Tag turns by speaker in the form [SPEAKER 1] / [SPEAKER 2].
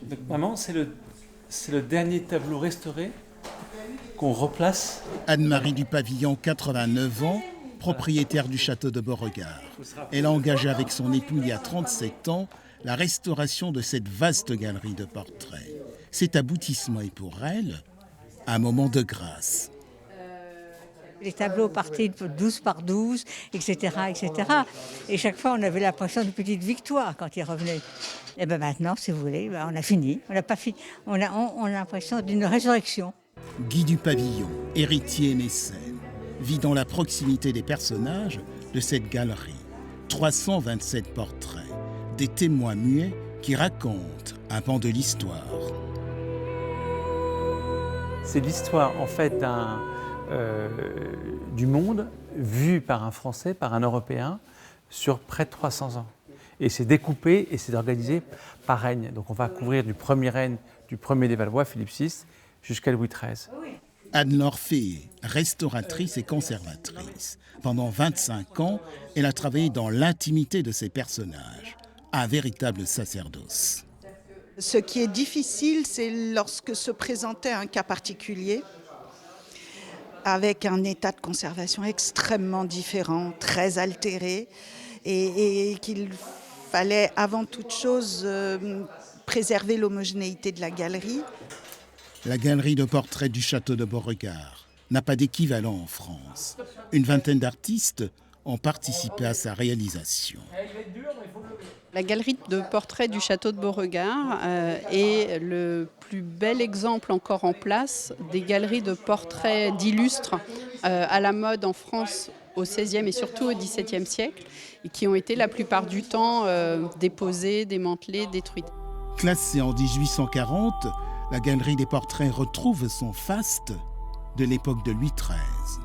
[SPEAKER 1] Donc, maman, c'est le dernier tableau restauré qu'on replace.
[SPEAKER 2] Anne-Marie du Pavillon, 89 ans, propriétaire du château de Beauregard. Elle a engagé avec son époux il y a 37 ans la restauration de cette vaste galerie de portraits. Cet aboutissement est pour elle un moment de grâce.
[SPEAKER 3] Les tableaux partaient de 12 par 12, etc., etc. Et chaque fois, on avait l'impression d'une petite victoire quand ils revenaient. Et bien maintenant, si vous voulez, on a fini. On n'a pas fini. On a l'impression d'une résurrection.
[SPEAKER 2] Guy du Pavillon, héritier et mécène, vit dans la proximité des personnages de cette galerie. 327 portraits, des témoins muets qui racontent un pan de l'histoire.
[SPEAKER 1] C'est l'histoire, en fait, du monde vu par un Français, par un Européen, sur près de 300 ans. Et c'est découpé et c'est organisé par règne. Donc on va couvrir du premier règne, du premier des Valois, Philippe VI, jusqu'à Louis XIII.
[SPEAKER 2] Anne-Laure Féé, restauratrice et conservatrice. Pendant 25 ans, elle a travaillé dans l'intimité de ces personnages. Un véritable sacerdoce.
[SPEAKER 4] Ce qui est difficile, c'est lorsque se présentait un cas particulier, avec un état de conservation extrêmement différent, très altéré, et qu'il fallait avant toute chose préserver l'homogénéité de la galerie.
[SPEAKER 2] La galerie de portraits du château de Beauregard n'a pas d'équivalent en France. Une vingtaine d'artistes ont participé à sa réalisation.
[SPEAKER 5] La galerie de portraits du château de Beauregard est le plus bel exemple encore en place des galeries de portraits d'illustres à la mode en France au XVIe et surtout au XVIIe siècle et qui ont été la plupart du temps déposées, démantelées, détruites.
[SPEAKER 2] Classée en 1840, la galerie des portraits retrouve son faste de l'époque de Louis XIII.